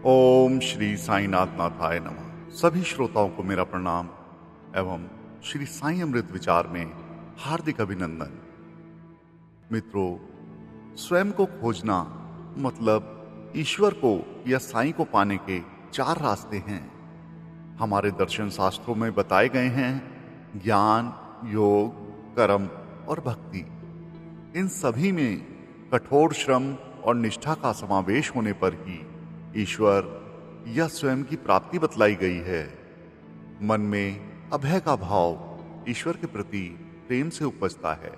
ओम श्री साईनाथ नाथाय नमः। सभी श्रोताओं को मेरा प्रणाम एवं श्री साईं अमृत विचार में हार्दिक अभिनंदन। मित्रों, स्वयं को खोजना मतलब ईश्वर को या साईं को पाने के 4 रास्ते हैं। हमारे दर्शन शास्त्रों में बताए गए हैं ज्ञान, योग, कर्म और भक्ति। इन सभी में कठोर श्रम और निष्ठा का समावेश होने पर ही ईश्वर या स्वयं की प्राप्ति बतलाई गई है। मन में अभय का भाव ईश्वर के प्रति प्रेम से उपजता है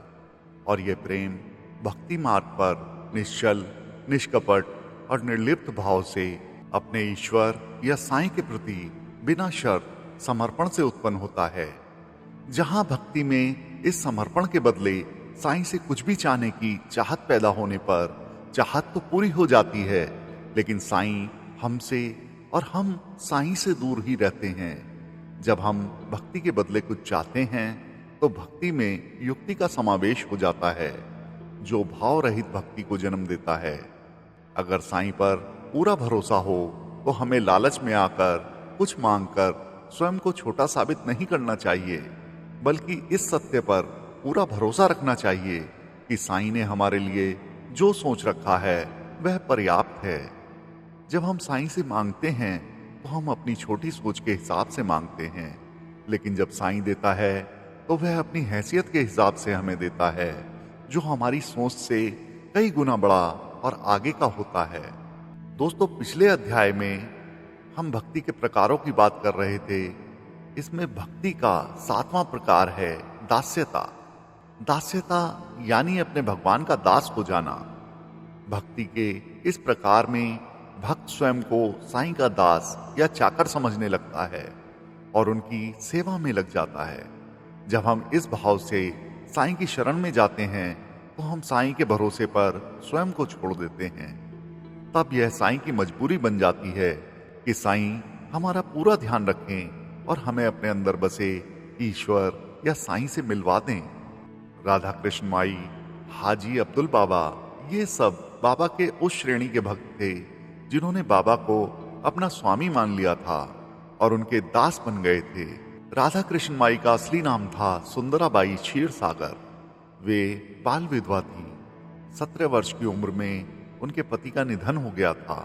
और यह प्रेम भक्ति मार्ग पर निश्चल, निष्कपट और निर्लिप्त भाव से अपने ईश्वर या साईं के प्रति बिना शर्त समर्पण से उत्पन्न होता है। जहां भक्ति में इस समर्पण के बदले साईं से कुछ भी चाहने की चाहत पैदा होने पर चाहत तो पूरी हो जाती है, लेकिन साईं हमसे और हम साईं से दूर ही रहते हैं। जब हम भक्ति के बदले कुछ चाहते हैं तो भक्ति में युक्ति का समावेश हो जाता है, जो भाव रहित भक्ति को जन्म देता है। अगर साईं पर पूरा भरोसा हो तो हमें लालच में आकर कुछ मांगकर स्वयं को छोटा साबित नहीं करना चाहिए, बल्कि इस सत्य पर पूरा भरोसा रखना चाहिए कि साईं ने हमारे लिए जो सोच रखा है वह पर्याप्त है। जब हम साईं से मांगते हैं तो हम अपनी छोटी सोच के हिसाब से मांगते हैं, लेकिन जब साईं देता है तो वह अपनी हैसियत के हिसाब से हमें देता है, जो हमारी सोच से कई गुना बड़ा और आगे का होता है। दोस्तों, पिछले अध्याय में हम भक्ति के प्रकारों की बात कर रहे थे। इसमें भक्ति का 7वां प्रकार है दास्यता। दास्यता यानी अपने भगवान का दास हो जाना। भक्ति के इस प्रकार में भक्त स्वयं को साईं का दास या चाकर समझने लगता है और उनकी सेवा में लग जाता है। जब हम इस भाव से साईं की शरण में जाते हैं तो हम साईं के भरोसे पर स्वयं को छोड़ देते हैं। तब यह साईं की मजबूरी बन जाती है कि साईं हमारा पूरा ध्यान रखें और हमें अपने अंदर बसे ईश्वर या साईं से मिलवा दें। राधा कृष्ण माई, हाजी अब्दुल बाबा, ये सब बाबा के उस श्रेणी के भक्त थे जिन्होंने बाबा को अपना स्वामी मान लिया था और उनके दास बन गए थे। राधा कृष्ण माई का असली नाम था सुंदराबाई क्षीर सागर। वे बाल विधवा थी। 17 वर्ष की उम्र में उनके पति का निधन हो गया था।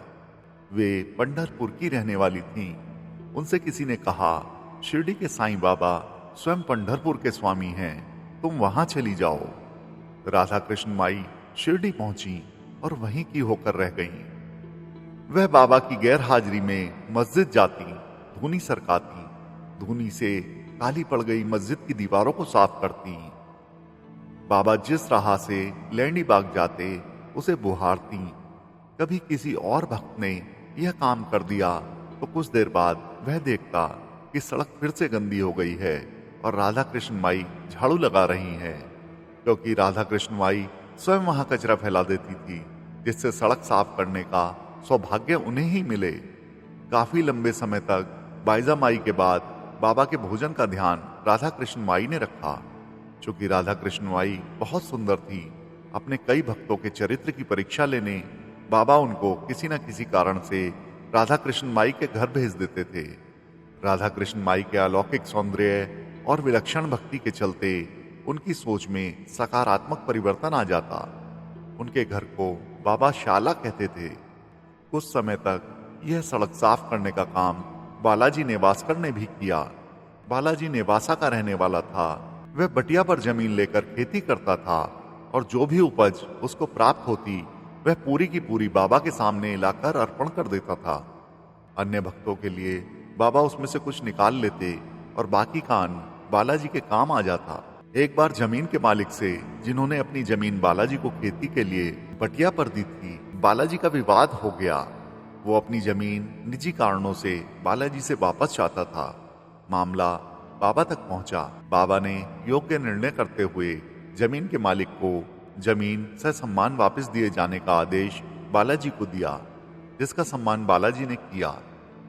वे पंढरपुर की रहने वाली थीं। उनसे किसी ने कहा, शिरडी के साईं बाबा स्वयं पंढरपुर के स्वामी हैं, तुम वहां चली जाओ। राधा कृष्ण माई शिरडी पहुंची और वहीं की होकर रह गईं। वह बाबा की गैर हाजिरी में मस्जिद जाती, धूनी सरकाती, धूनी से काली पड़ गई मस्जिद की दीवारों को साफ करती। बाबा जिस राह से लैंडी बाग जाते उसे बुहारती। कभी किसी और भक्त ने यह काम कर दिया तो कुछ देर बाद वह देखता कि सड़क फिर से गंदी हो गई है और राधा कृष्ण माई झाड़ू लगा रही हैं, क्योंकि राधा कृष्ण माई स्वयं वहां कचरा फैला देती थी, जिससे सड़क साफ करने का सौभाग्य उन्हें ही मिले। काफी लंबे समय तक बाइजा माई के बाद बाबा के भोजन का ध्यान राधा कृष्ण माई ने रखा। चूंकि राधा कृष्ण माई बहुत सुंदर थी, अपने कई भक्तों के चरित्र की परीक्षा लेने बाबा उनको किसी न किसी कारण से राधा कृष्ण माई के घर भेज देते थे। राधा कृष्ण माई के अलौकिक सौंदर्य और विलक्षण भक्ति के चलते उनकी सोच में सकारात्मक परिवर्तन आ जाता। उनके घर को बाबा शाला कहते थे। कुछ समय तक यह सड़क साफ करने का काम बालाजी नेवासकर ने भी किया। बालाजी नेवासा का रहने वाला था। वह बटिया पर जमीन लेकर खेती करता था और जो भी उपज उसको प्राप्त होती वह पूरी की पूरी बाबा के सामने लाकर अर्पण कर देता था। अन्य भक्तों के लिए बाबा उसमें से कुछ निकाल लेते और बाकी का अन्न बालाजी के काम आ जाता। एक बार जमीन के मालिक से, जिन्होंने अपनी जमीन बालाजी को खेती के लिए बटिया पर दी थी, बालाजी का विवाद हो गया। वो अपनी जमीन निजी कारणों से बालाजी से वापस चाहता था। मामला बाबा तक पहुंचा। बाबा ने योग्य निर्णय करते हुए जमीन के मालिक को जमीन ससम्मान वापस दिए जाने का आदेश बालाजी को दिया, जिसका सम्मान बालाजी ने किया।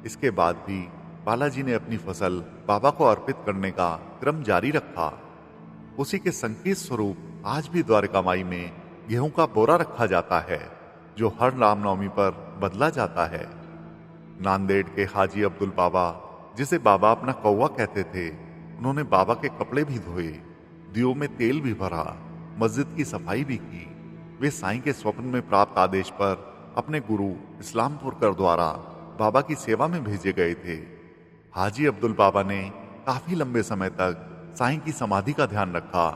इसके बाद भी बालाजी ने अपनी फसल बाबा को अर्पित करने का क्रम जारी रखा। उसी के संकेत स्वरूप आज भी द्वारका माई में गेहूं का बोरा रखा जाता है, जो हर रामनवमी पर बदला जाता है। नांदेड़ के हाजी अब्दुल बाबा, जिसे बाबा अपना कौवा कहते थे, उन्होंने बाबा के कपड़े भी धोए, दियों में तेल भी भरा, मस्जिद की सफाई भी की। वे साईं के स्वप्न में प्राप्त आदेश पर अपने गुरु इस्लामपुरकर द्वारा बाबा की सेवा में भेजे गए थे। हाजी अब्दुल बाबा ने काफी लंबे समय तक साईं की समाधि का ध्यान रखा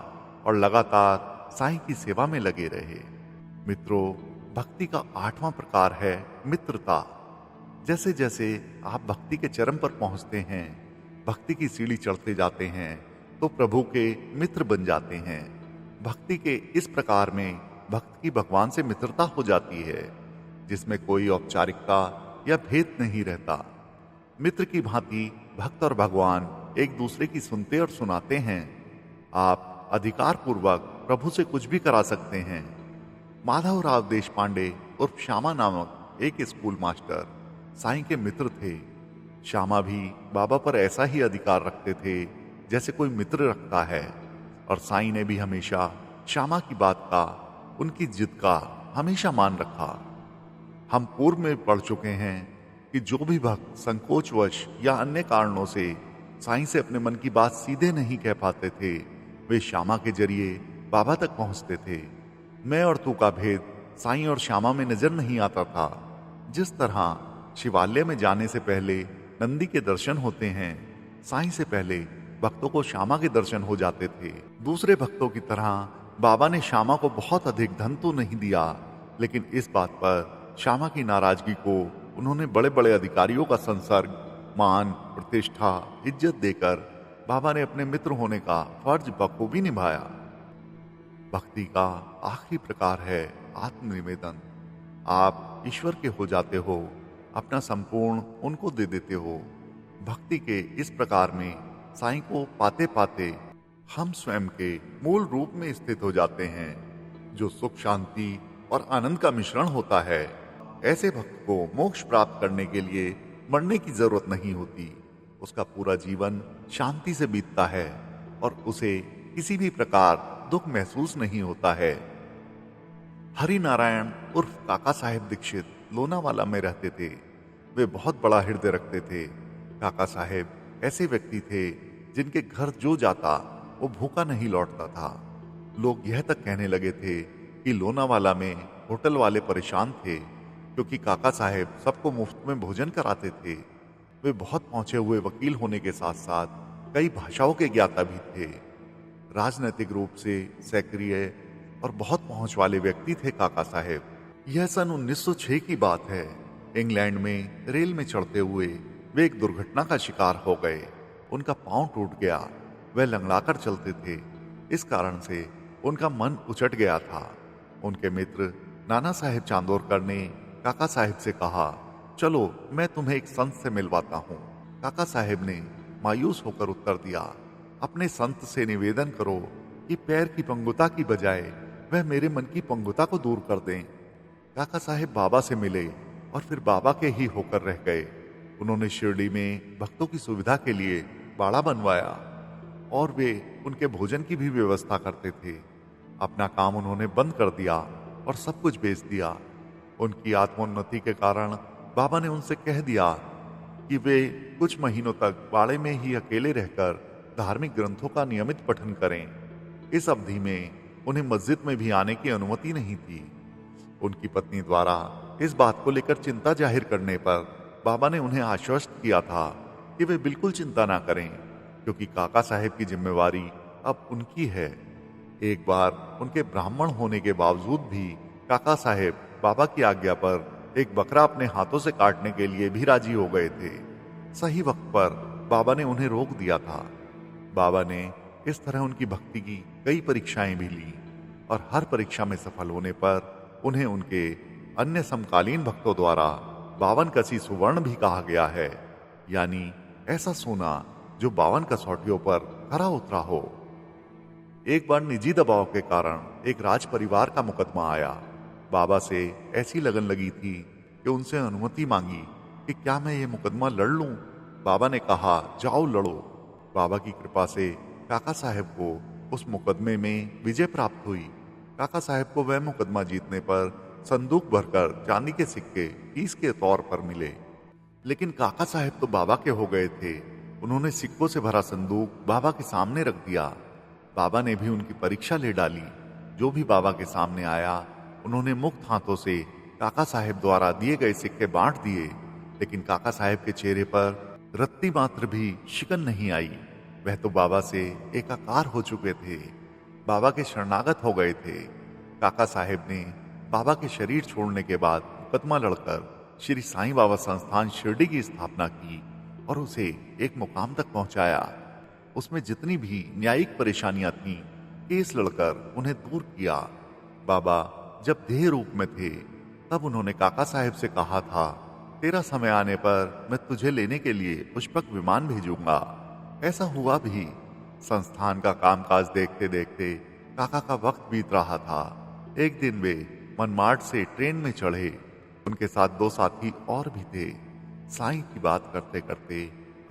और लगातार साईं की सेवा में लगे रहे। मित्रों, भक्ति का 8वां प्रकार है मित्रता। जैसे जैसे आप भक्ति के चरम पर पहुंचते हैं, भक्ति की सीढ़ी चढ़ते जाते हैं, तो प्रभु के मित्र बन जाते हैं। भक्ति के इस प्रकार में भक्त की भगवान से मित्रता हो जाती है, जिसमें कोई औपचारिकता या भेद नहीं रहता। मित्र की भांति भक्त और भगवान एक दूसरे की सुनते और सुनाते हैं। आप अधिकार पूर्वक प्रभु से कुछ भी करा सकते हैं। माधवराव देश पांडे उर्फ श्यामा नामक एक स्कूल मास्टर साईं के मित्र थे। श्यामा भी बाबा पर ऐसा ही अधिकार रखते थे जैसे कोई मित्र रखता है, और साईं ने भी हमेशा श्यामा की बात का, उनकी जिद का हमेशा मान रखा। हम पूर्व में पढ़ चुके हैं कि जो भी भक्त संकोचवश या अन्य कारणों से साईं से अपने मन की बात सीधे नहीं कह पाते थे, वे श्यामा के जरिए बाबा तक पहुंचते थे। मैं और तू का भेद साईं और श्यामा में नजर नहीं आता था। जिस तरह शिवालय में जाने से पहले नंदी के दर्शन होते हैं, साईं से पहले भक्तों को श्यामा के दर्शन हो जाते थे। दूसरे भक्तों की तरह बाबा ने श्यामा को बहुत अधिक धन तो नहीं दिया, लेकिन इस बात पर श्यामा की नाराजगी को उन्होंने बड़े बड़े अधिकारियों का संसर्ग, मान, प्रतिष्ठा, इज्जत देकर बाबा ने अपने मित्र होने का फर्ज बखूबी निभाया। भक्ति का आखिरी प्रकार है आत्मनिवेदन। आप ईश्वर के हो जाते हो, अपना संपूर्ण उनको दे देते हो। भक्ति के इस प्रकार में साईं को पाते पाते हम स्वयं के मूल रूप में स्थित हो जाते हैं, जो सुख, शांति और आनंद का मिश्रण होता है। ऐसे भक्त को मोक्ष प्राप्त करने के लिए मरने की जरूरत नहीं होती। उसका पूरा जीवन शांति से बीतता है और उसे किसी भी प्रकार दुख महसूस नहीं होता है। हरि नारायण उर्फ काका साहेब दीक्षित लोनावाला में रहते थे। वे बहुत बड़ा हृदय रखते थे। काका साहेब ऐसे व्यक्ति थे जिनके घर जो जाता वो भूखा नहीं लौटता था। लोग यह तक कहने लगे थे कि लोनावाला में होटल वाले परेशान थे, क्योंकि काका साहेब सबको मुफ्त में भोजन कराते थे। वे बहुत पहुंचे हुए वकील होने के साथ साथ कई भाषाओं के ज्ञाता भी थे। राजनैतिक रूप से सक्रिय और बहुत पहुंच वाले व्यक्ति थे काका साहेब। यह सन 1906 की बात है। इंग्लैंड में रेल में चढ़ते हुए वे एक दुर्घटना का शिकार हो गए। उनका पांव टूट गया। वे लंगड़ाकर चलते थे। इस कारण से उनका मन उचट गया था। उनके मित्र नाना साहेब चांदोरकर ने काका साहेब से कहा, चलो मैं तुम्हें एक संत से मिलवाता हूँ। काका साहेब ने मायूस होकर उत्तर दिया, अपने संत से निवेदन करो कि पैर की पंगुता की बजाय वह मेरे मन की पंगुता को दूर कर दें। काका साहेब बाबा से मिले और फिर बाबा के ही होकर रह गए। उन्होंने शिरडी में भक्तों की सुविधा के लिए बाड़ा बनवाया और वे उनके भोजन की भी व्यवस्था करते थे। अपना काम उन्होंने बंद कर दिया और सब कुछ बेच दिया। उनकी आत्मोन्नति के कारण बाबा ने उनसे कह दिया कि वे कुछ महीनों तक बाड़े में ही अकेले रहकर धार्मिक ग्रंथों का नियमित पठन करें। इस अवधि में उन्हें मस्जिद में भी आने की अनुमति नहीं थी। उनकी पत्नी द्वारा इस बात को लेकर चिंता जाहिर करने पर बाबा ने उन्हें आश्वस्त किया था कि वे बिल्कुल चिंता ना करें, क्योंकि काका साहेब की जिम्मेवारी अब उनकी है। एक बार उनके ब्राह्मण होने के बावजूद भी काका साहेब बाबा की आज्ञा पर एक बकरा अपने हाथों से काटने के लिए भी राजी हो गए थे। सही वक्त पर बाबा ने उन्हें रोक दिया था। बाबा ने इस तरह उनकी भक्ति की कई परीक्षाएं भी ली और हर परीक्षा में सफल होने पर उन्हें उनके अन्य समकालीन भक्तों द्वारा 52 कसी सुवर्ण भी कहा गया है, यानी ऐसा सोना जो 52 कसौटियों पर खरा उतरा हो। एक बार निजी दबाव के कारण एक राज परिवार का मुकदमा आया। बाबा से ऐसी लगन लगी थी कि उनसे अनुमति मांगी कि क्या मैं ये मुकदमा लड़ लूं। बाबा ने कहा, जाओ लड़ो। बाबा की कृपा से काका साहेब को उस मुकदमे में विजय प्राप्त हुई। काका साहेब को वह मुकदमा जीतने पर संदूक भरकर चांदी के सिक्के फीस के तौर पर मिले। लेकिन काका साहेब तो बाबा के हो गए थे। उन्होंने सिक्कों से भरा संदूक बाबा के सामने रख दिया। बाबा ने भी उनकी परीक्षा ले डाली। जो भी बाबा के सामने आया, उन्होंने मुक्त हाथों से काका साहेब द्वारा दिए गए सिक्के बांट दिए। लेकिन काका साहेब के चेहरे पर रत्ती मात्र भी शिकन नहीं आई। वह तो बाबा से एकाकार हो चुके थे, बाबा के शरणागत हो गए थे। काका साहेब ने बाबा के शरीर छोड़ने के बाद मुकदमा लड़कर श्री साईं बाबा संस्थान शिरडी की स्थापना की और उसे एक मुकाम तक पहुंचाया। उसमें जितनी भी न्यायिक परेशानियां थीं, केस लड़कर उन्हें दूर किया। बाबा जब देह रूप में थे, तब उन्होंने काका साहेब से कहा था, तेरा समय आने पर मैं तुझे लेने के लिए पुष्पक विमान भेजूंगा। ऐसा हुआ भी। संस्थान का कामकाज देखते देखते काका का वक्त बीत रहा था। एक दिन वे मनमाड से ट्रेन में चढ़े। उनके साथ 2 साथी और भी थे। साईं की बात करते करते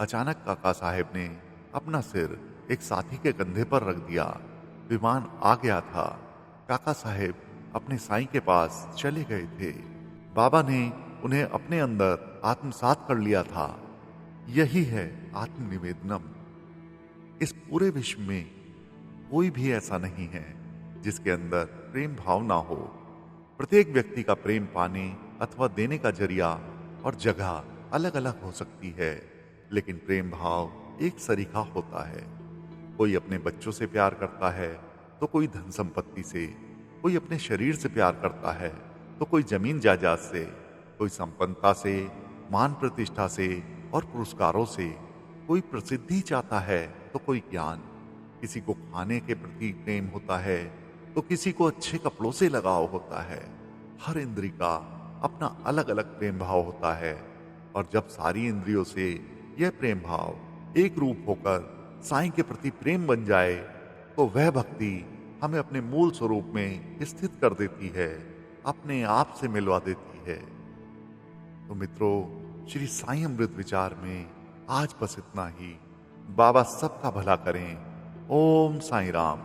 अचानक काका साहेब ने अपना सिर एक साथी के कंधे पर रख दिया। विमान आ गया था। काका साहेब अपने साईं के पास चले गए थे। बाबा ने उन्हें अपने अंदर आत्मसात कर लिया था। यही है आत्मनिवेदनम। इस पूरे विश्व में कोई भी ऐसा नहीं है जिसके अंदर प्रेम भाव ना हो। प्रत्येक व्यक्ति का प्रेम पाने अथवा देने का जरिया और जगह अलग अलग हो सकती है, लेकिन प्रेम भाव एक सरीखा होता है। कोई अपने बच्चों से प्यार करता है तो कोई धन संपत्ति से, कोई अपने शरीर से प्यार करता है तो कोई जमीन जायदाद से, कोई संपन्नता से, मान प्रतिष्ठा से और पुरस्कारों से, कोई प्रसिद्धि चाहता है तो कोई ज्ञान। किसी को खाने के प्रति प्रेम होता है तो किसी को अच्छे कपड़ों से लगाव होता है। हर इंद्री का अपना अलग अलग प्रेम भाव होता है, और जब सारी इंद्रियों से यह प्रेम भाव एक रूप होकर साईं के प्रति प्रेम बन जाए तो वह भक्ति हमें अपने मूल स्वरूप में स्थित कर देती है, अपने आप से मिलवा देती है। तो मित्रों, श्री साईं अमृत विचार में आज बस इतना ही। बाबा सबका भला करें। ओम साईं राम।